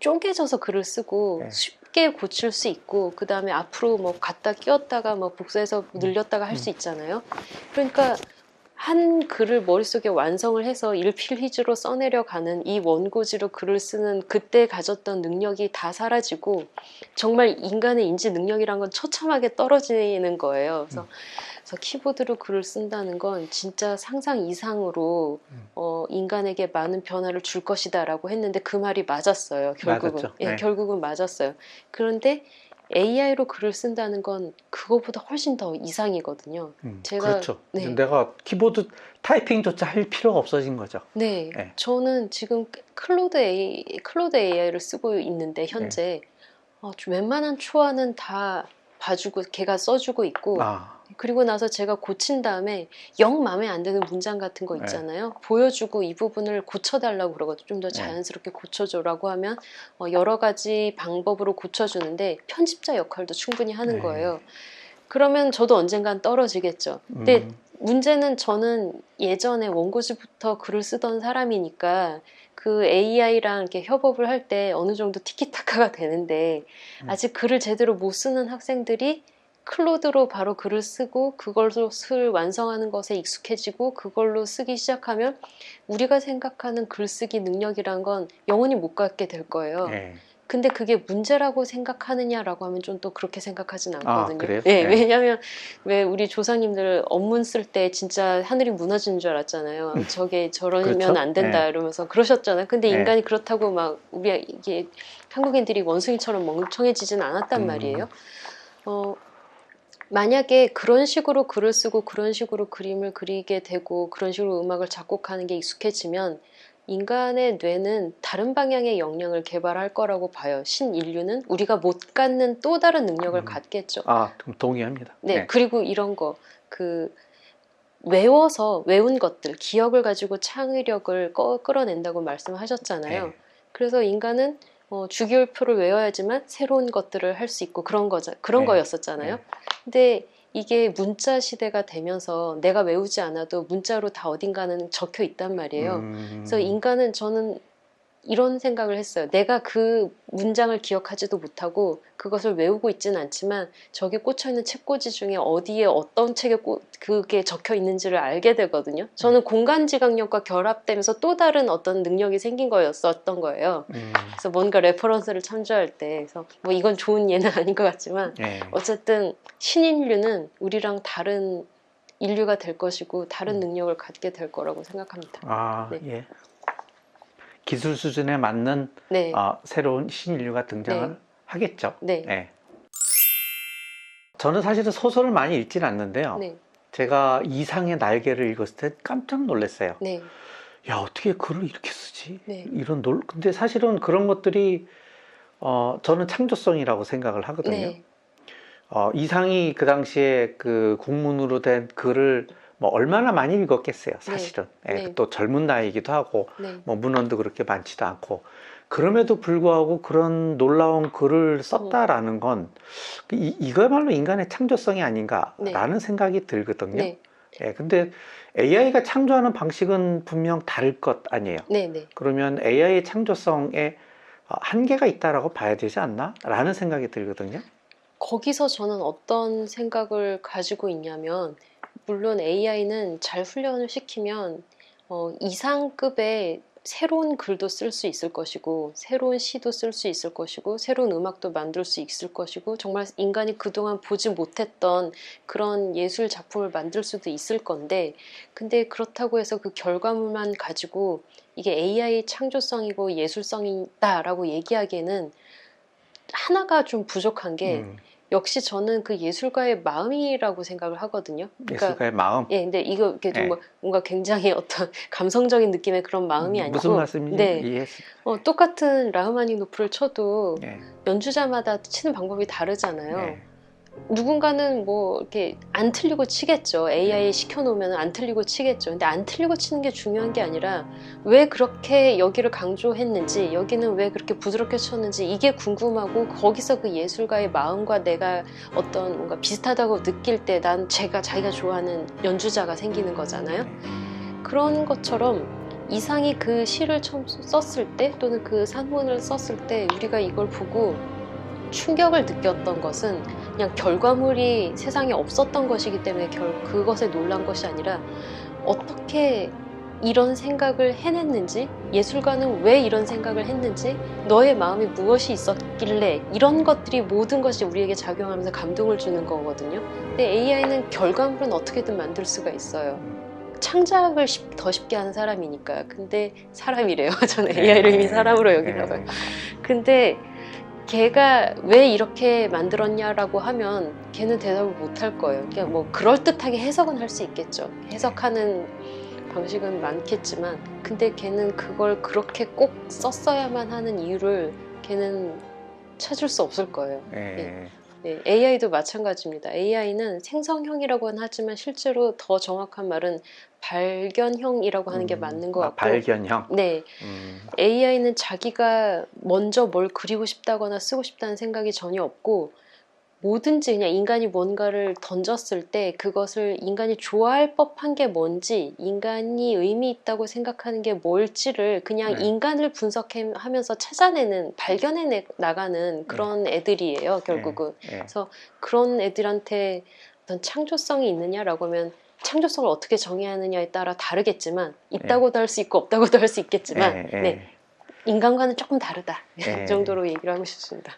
쪼개져서 글을 쓰고 쉽게 고칠 수 있고 그 다음에 앞으로 뭐 갖다 끼웠다가 뭐 복사해서 늘렸다가 할 수 있잖아요. 그러니까 한 글을 머릿속에 완성을 해서 일필휘지로 써내려가는 이 원고지로 글을 쓰는 그때 가졌던 능력이 다 사라지고 정말 인간의 인지 능력이란 건 처참하게 떨어지는 거예요. 그래서 키보드로 글을 쓴다는 건 진짜 상상 이상으로 인간에게 많은 변화를 줄 것이다라고 했는데 그 말이 맞았어요. 결국은. 결국은 맞았어요. 그런데 AI로 글을 쓴다는 건 그거보다 훨씬 더 이상이거든요. 그렇죠. 내가 키보드 타이핑조차 할 필요가 없어진 거죠. 네. 저는 지금 클로드 AI를 쓰고 있는데 현재 웬만한 초안은 다 봐주고 걔가 써주고 있고 그리고 나서 제가 고친 다음에 영 마음에 안 드는 문장 같은 거 있잖아요. 보여주고 이 부분을 고쳐달라고 그러거든요. 좀 더 자연스럽게 고쳐줘라고 하면 여러 가지 방법으로 고쳐주는데 편집자 역할도 충분히 하는 거예요. 그러면 저도 언젠간 떨어지겠죠. 근데 문제는 저는 예전에 원고지부터 글을 쓰던 사람이니까 그 AI랑 이렇게 협업을 할 때 어느 정도 티키타카가 되는데 아직 글을 제대로 못 쓰는 학생들이 클로드로 바로 글을 쓰고 그것을 완성하는 것에 익숙해지고 그걸로 쓰기 시작하면 우리가 생각하는 글쓰기 능력이란 건 영원히 못 갖게 될 거예요. 근데 그게 문제라고 생각하느냐라고 하면 좀 또 그렇게 생각하진 않거든요. 그래요? 왜냐하면 왜 우리 조상님들 언문 쓸 때 진짜 하늘이 무너지는 줄 알았잖아요. 저게 저러면 그렇죠? 안 된다 이러면서 그러셨잖아요. 근데 인간이 그렇다고 막 우리 이게 한국인들이 원숭이처럼 멍청해지진 않았단 말이에요. 만약에 그런 식으로 글을 쓰고 그런 식으로 그림을 그리게 되고 그런 식으로 음악을 작곡하는 게 익숙해지면 인간의 뇌는 다른 방향의 역량을 개발할 거라고 봐요. 신인류는 우리가 못 갖는 또 다른 능력을 갖겠죠. 동의합니다. 네, 그리고 이런 거, 외운 것들, 기억을 가지고 창의력을 끌어낸다고 말씀하셨잖아요. 네. 그래서 인간은 주기율표를 외워야지만 새로운 것들을 할 수 있고 그런 거였었잖아요. 근데 이게 문자 시대가 되면서 내가 외우지 않아도 문자로 다 어딘가는 적혀 있단 말이에요. 그래서 인간은 저는 이런 생각을 했어요. 내가 그 문장을 기억하지도 못하고 그것을 외우고 있지는 않지만 저기 꽂혀있는 책꽂이 중에 어디에 어떤 책에 그게 적혀 있는지를 알게 되거든요. 저는 공간지각력과 결합되면서 또 다른 어떤 능력이 생긴 거였었던 거예요. 그래서 뭔가 레퍼런스를 참조할 때 그래서 뭐 이건 좋은 예는 아닌 것 같지만 어쨌든 신인류는 우리랑 다른 인류가 될 것이고 다른 능력을 갖게 될 거라고 생각합니다. 예. 기술 수준에 맞는 새로운 신인류가 등장을 하겠죠. 네. 저는 사실은 소설을 많이 읽지는 않는데요. 제가 이상의 날개를 읽었을 때 깜짝 놀랐어요. 야, 어떻게 글을 이렇게 쓰지? 근데 사실은 그런 것들이 저는 창조성이라고 생각을 하거든요. 이상이 그 당시에 그 국문으로 된 글을 뭐 얼마나 많이 읽었겠어요, 사실은. 또 젊은 나이이기도 하고, 뭐 문헌도 그렇게 많지도 않고. 그럼에도 불구하고 그런 놀라운 글을 썼다라는 건 이거야말로 인간의 창조성이 아닌가라는 생각이 들거든요. 근데 AI가 창조하는 방식은 분명 다를 것 아니에요. 그러면 AI의 창조성에 한계가 있다라고 봐야 되지 않나? 라는 생각이 들거든요. 거기서 저는 어떤 생각을 가지고 있냐면 물론 AI는 잘 훈련을 시키면 이상급의 새로운 글도 쓸 수 있을 것이고 새로운 시도 쓸 수 있을 것이고 새로운 음악도 만들 수 있을 것이고 정말 인간이 그동안 보지 못했던 그런 예술 작품을 만들 수도 있을 건데 근데 그렇다고 해서 그 결과물만 가지고 이게 AI 창조성이고 예술성이다라고 얘기하기에는 하나가 좀 부족한 게 역시 저는 그 예술가의 마음이라고 생각을 하거든요. 그러니까, 예술가의 마음? 근데 이거 이렇게 좀 뭔가 굉장히 어떤 감성적인 느낌의 그런 마음이 아니고. 무슨 말씀인지 이해했습니다. 똑같은 라흐마니노프를 쳐도 연주자마다 치는 방법이 다르잖아요. 누군가는 뭐 이렇게 안 틀리고 치겠죠. AI 시켜놓으면 안 틀리고 치겠죠. 근데 안 틀리고 치는 게 중요한 게 아니라 왜 그렇게 여기를 강조했는지 여기는 왜 그렇게 부드럽게 쳤는지 이게 궁금하고 거기서 그 예술가의 마음과 내가 어떤 뭔가 비슷하다고 느낄 때 난 자기가 좋아하는 연주자가 생기는 거잖아요. 그런 것처럼 이상이 그 시를 처음 썼을 때 또는 그 산문을 썼을 때 우리가 이걸 보고 충격을 느꼈던 것은 그냥 결과물이 세상에 없었던 것이기 때문에 그것에 놀란 것이 아니라 어떻게 이런 생각을 해냈는지 예술가는 왜 이런 생각을 했는지 너의 마음에 무엇이 있었길래 이런 것들이 모든 것이 우리에게 작용하면서 감동을 주는 거거든요. 근데 AI는 결과물은 어떻게든 만들 수가 있어요. 창작을 더 쉽게 하는 사람이니까. 근데 사람이래요. 저는 AI를 이미 사람으로 여기나 봐요. 근데 걔가 왜 이렇게 만들었냐라고 하면 걔는 대답을 못 할 거예요. 그러니까 뭐 그럴듯하게 해석은 할 수 있겠죠. 해석하는 방식은 많겠지만 근데 걔는 그걸 그렇게 꼭 썼어야만 하는 이유를 걔는 찾을 수 없을 거예요. AI도 마찬가지입니다. AI는 생성형이라고는 하지만 실제로 더 정확한 말은 발견형이라고 하는 게 맞는 것 같고 발견형? AI는 자기가 먼저 뭘 그리고 싶다거나 쓰고 싶다는 생각이 전혀 없고 뭐든지 그냥 인간이 뭔가를 던졌을 때 그것을 인간이 좋아할 법한 게 뭔지 인간이 의미 있다고 생각하는 게 뭘지를 그냥 인간을 분석하면서 찾아내는 발견해 나가는 그런 애들이에요 결국은. 그래서 그런 애들한테 어떤 창조성이 있느냐라고 하면 창조성을 어떻게 정해야 하느냐에 따라 다르겠지만 있다고도 할 수 있고 없다고도 할 수 있겠지만 인간과는 조금 다르다 이 정도로 얘기를 하고 싶습니다.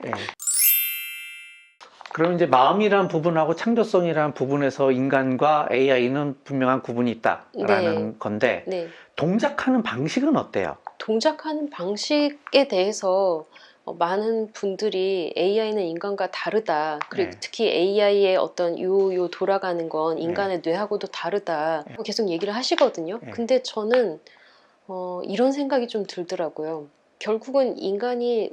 그럼 이제 마음이란 부분하고 창조성이라는 부분에서 인간과 AI는 분명한 구분이 있다라는 건데 동작하는 방식은 어때요? 동작하는 방식에 대해서 많은 분들이 AI는 인간과 다르다. 그리고 특히 AI의 어떤 요 돌아가는 건 인간의 뇌하고도 다르다. 계속 얘기를 하시거든요. 근데 저는 이런 생각이 좀 들더라고요. 결국은 인간의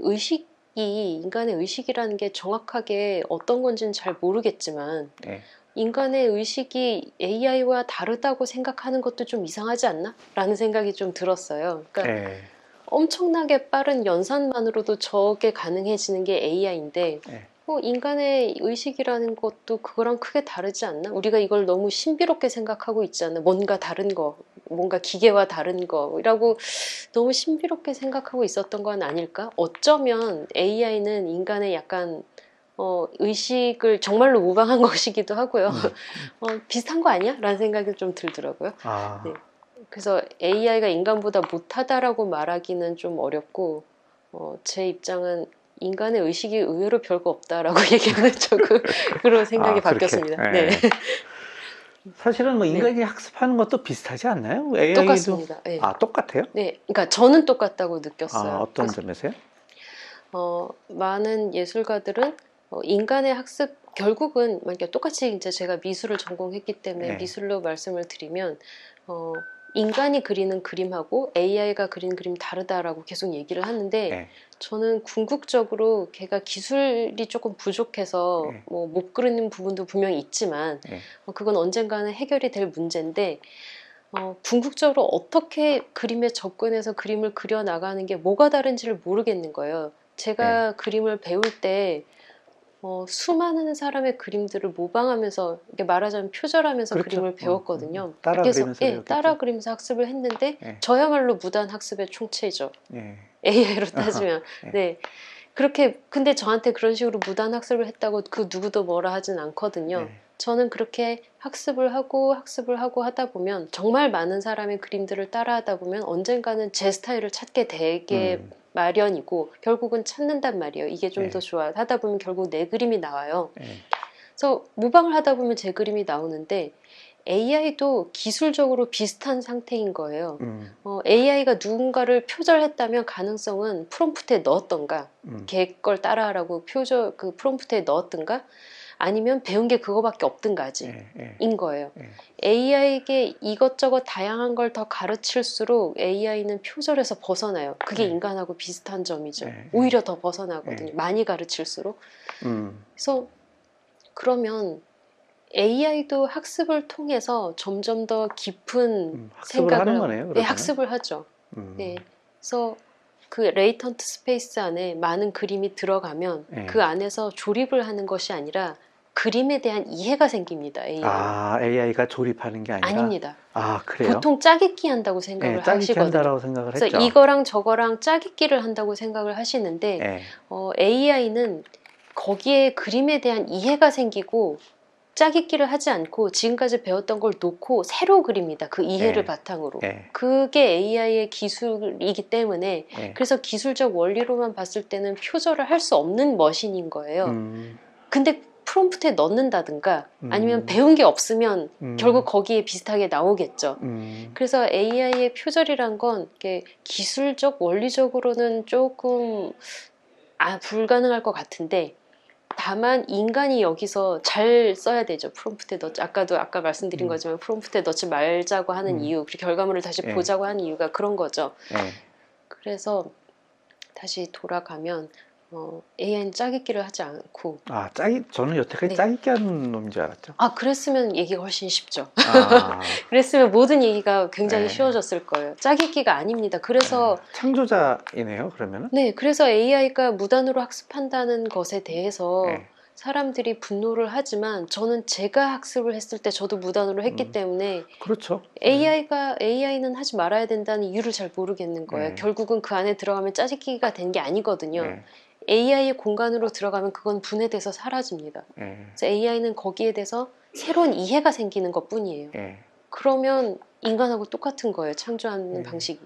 의식이라는 게 정확하게 어떤 건지는 잘 모르겠지만, 네. 인간의 의식이 AI와 다르다고 생각하는 것도 좀 이상하지 않나? 라는 생각이 좀 들었어요. 그러니까 네. 엄청나게 빠른 연산만으로도 저게 가능해지는 게 AI인데, 네. 인간의 의식이라는 것도 그거랑 크게 다르지 않나? 우리가 이걸 너무 신비롭게 생각하고 있지 않나? 뭔가 다른 거, 뭔가 기계와 다른 거라고 너무 신비롭게 생각하고 있었던 건 아닐까? 어쩌면 AI는 인간의 약간 의식을 정말로 모방한 것이기도 하고요. 비슷한 거 아니야? 라는 생각이 좀 들더라고요. 아. 네. 그래서 AI가 인간보다 못하다라고 말하기는 좀 어렵고, 제 입장은 인간의 의식이 의외로 별거 없다라고 얘기하는 그런 생각이 그렇게. 바뀌었습니다. 네. 사실은 뭐 네. 인간이 학습하는 것도 비슷하지 않나요? AI도 똑같습니다. 네. 똑같아요? 네. 그러니까 저는 똑같다고 느꼈어요. 어떤 그래서, 점에서요? 많은 예술가들은 인간의 학습 결국은 만약에 똑같이 이제 제가 미술을 전공했기 때문에 네. 미술로 말씀을 드리면 인간이 그리는 그림하고 AI가 그리는 그림 다르다라고 계속 얘기를 하는데 네. 저는 궁극적으로 걔가 기술이 조금 부족해서 네. 못 그리는 부분도 분명히 있지만 네. 그건 언젠가는 해결이 될 문제인데 궁극적으로 어떻게 그림에 접근해서 그림을 그려 나가는 게 뭐가 다른지를 모르겠는 거예요. 제가 그림을 배울 때 수많은 사람의 그림들을 모방하면서 이렇게 말하자면 표절하면서 그렇죠. 그림을 배웠거든요. 따라 그래서 그리면서 배웠겠죠. 따라 그리면서 학습을 했는데 네. 저야말로 무단 학습의 총체죠. 네. AI로 따지면. 네. 네. 그렇게 근데 저한테 그런 식으로 무단 학습을 했다고 그 누구도 뭐라 하진 않거든요. 네. 저는 그렇게 학습을 하고 하다 보면 정말 많은 사람의 그림들을 따라하다 보면 언젠가는 제 스타일을 찾게 되게 마련이고 결국은 찾는단 말이에요. 이게 좀 더 좋아. 하다 보면 결국 내 그림이 나와요. 그래서 모방을 하다 보면 제 그림이 나오는데 AI도 기술적으로 비슷한 상태인 거예요. AI가 누군가를 표절했다면 가능성은 프롬프트에 넣었던가 걔 걸 따라하라고 그 프롬프트에 넣었던가 아니면 배운 게 그거밖에 없든가지 인 거예요. AI에게 이것저것 다양한 걸 더 가르칠수록 AI는 표절에서 벗어나요. 그게 인간하고 비슷한 점이죠. 오히려 더 벗어나거든요. 많이 가르칠수록. 그래서 그러면 AI도 학습을 통해서 점점 더 깊은 학습을 하는 거네요. 네, 학습을 하죠. 네. 그래서 그 레이턴트 스페이스 안에 많은 그림이 들어가면 그 안에서 조립을 하는 것이 아니라 그림에 대한 이해가 생깁니다. AI가 조립하는 게 아니라? 아닙니다. 그래요? 보통 짜깁기 한다고 생각을 짜깁기 하시거든요. 한다라고 생각을 그래서 했죠. 이거랑 저거랑 짜깁기를 한다고 생각을 하시는데 AI는 거기에 그림에 대한 이해가 생기고 짜깁기를 하지 않고 지금까지 배웠던 걸 놓고 새로 그립니다. 그 이해를 바탕으로. 그게 AI의 기술이기 때문에 그래서 기술적 원리로만 봤을 때는 표절을 할 수 없는 머신인 거예요. 근데 프롬프트에 넣는다든가 아니면 배운 게 없으면 결국 거기에 비슷하게 나오겠죠. 그래서 AI의 표절이란 건 이게 기술적 원리적으로는 조금 불가능할 것 같은데 다만 인간이 여기서 잘 써야 되죠. 프롬프트에 넣지. 아까 말씀드린 거지만 프롬프트에 넣지 말자고 하는 이유, 그리고 결과물을 다시 보자고 하는 이유가 그런 거죠. 그래서 다시 돌아가면 AI는 짜깁기를 하지 않고 저는 여태까지 짜깁기 하는 놈인 줄 알았죠. 그랬으면 얘기가 훨씬 쉽죠. 그랬으면 모든 얘기가 굉장히 쉬워졌을 거예요. 짜깁기가 아닙니다. 그래서 창조자이네요. 그러면은. 네, 그래서 AI가 무단으로 학습한다는 것에 대해서 사람들이 분노를 하지만 저는 제가 학습을 했을 때 저도 무단으로 했기 때문에 그렇죠. AI는 하지 말아야 된다는 이유를 잘 모르겠는 거예요. 결국은 그 안에 들어가면 짜깁기가 된 게 아니거든요. AI의 공간으로 들어가면 그건 분해돼서 사라집니다. 그래서 AI는 거기에 대해서 새로운 이해가 생기는 것뿐이에요. 그러면 인간하고 똑같은 거예요. 창조하는 방식이.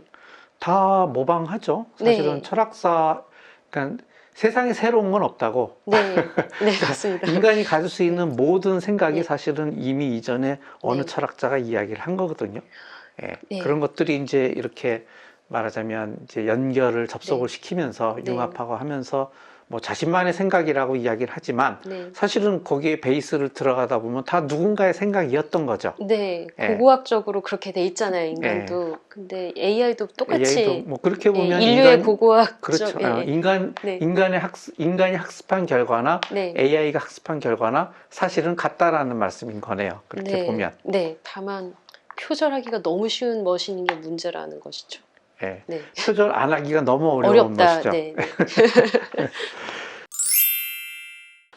다 모방하죠. 사실은 철학사, 그러니까 세상에 새로운 건 없다고. 네, 맞습니다. 인간이 가질 수 있는 모든 생각이 사실은 이미 이전에 어느 철학자가 이야기를 한 거거든요. 그런 것들이 이제 이렇게 말하자면 이제 연결을 접속을 시키면서 융합하고 하면서 뭐 자신만의 생각이라고 이야기를 하지만 네. 사실은 거기에 베이스를 들어가다 보면 다 누군가의 생각이었던 거죠. 네, 예. 고고학적으로 그렇게 돼 있잖아요, 인간도. 근데 AI도 똑같이 AI도 뭐 그렇게 보면 인류의 고고학적, 그렇죠. 예. 인간이 학습한 결과나 네. AI가 학습한 결과나 사실은 같다라는 말씀인 거네요. 그렇게 네. 보면. 네, 다만 표절하기가 너무 쉬운 머신인 게 문제라는 것이죠. 예. 네. 표절 안 하기가 너무 어려운 어렵다. 것이죠. 네.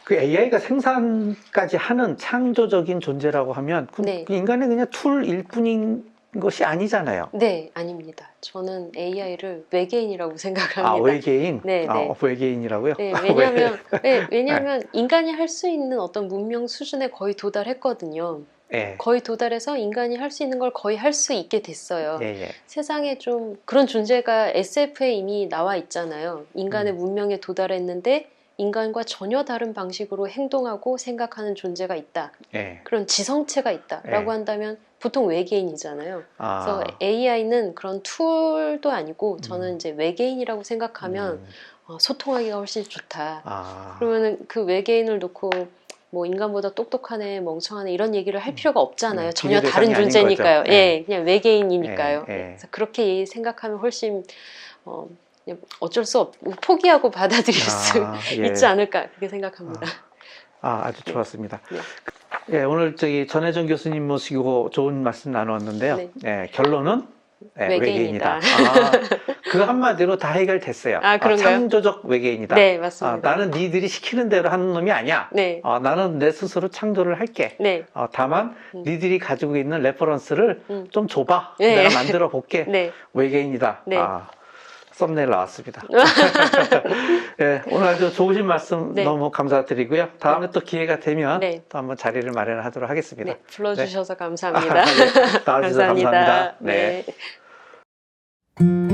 그 AI가 생산까지 하는 창조적인 존재라고 하면 네. 그 인간의 그냥 툴일 뿐인 것이 아니잖아요. 네, 아닙니다. 저는 AI를 외계인이라고 생각합니다. 아, 외계인? 네, 네. 외계인이라고요? 네, 왜냐하면 인간이 할 수 있는 어떤 문명 수준에 거의 도달했거든요. 예. 거의 도달해서 인간이 할 수 있는 걸 거의 할 수 있게 됐어요. 예, 예. 세상에 좀 그런 존재가 SF에 이미 나와 있잖아요. 인간의 문명에 도달했는데 인간과 전혀 다른 방식으로 행동하고 생각하는 존재가 있다. 예. 그런 지성체가 있다라고 예. 한다면 보통 외계인이잖아요. 아. 그래서 AI는 그런 툴도 아니고 저는 이제 외계인이라고 생각하면 소통하기가 훨씬 좋다. 아. 그러면은 그 외계인을 놓고 뭐 인간보다 똑똑한 애, 멍청한 애 이런 얘기를 할 필요가 없잖아요. 전혀 비교 다른 대상이 아닌 존재니까요. 거죠. 예, 그냥 외계인이니까요. 예, 예. 그래서 그렇게 생각하면 훨씬 그냥 어쩔 수 없고 포기하고 받아들일 수 예. 있지 않을까 그렇게 생각합니다. 아주 좋았습니다. 네. 예, 오늘 전혜정 교수님 모시고 좋은 말씀 나누었는데요. 네. 예, 결론은 외계인이다. 그 한마디로 다 해결됐어요. 아, 그런가요? 창조적 외계인이다. 네, 맞습니다. 나는 니들이 시키는 대로 하는 놈이 아니야. 네. 나는 내 스스로 창조를 할게. 네. 다만 니들이 가지고 있는 레퍼런스를 좀 줘봐. 네. 내가 만들어 볼게. 네. 외계인이다. 네. 썸네일 나왔습니다. 예, 오늘 아주 좋으신 말씀 네. 너무 감사드리고요. 다음에 또 기회가 되면 네. 또 한번 자리를 마련하도록 하겠습니다. 네, 불러주셔서 감사합니다. 네, 나와주셔서 감사합니다. 감사합니다. 네. 네.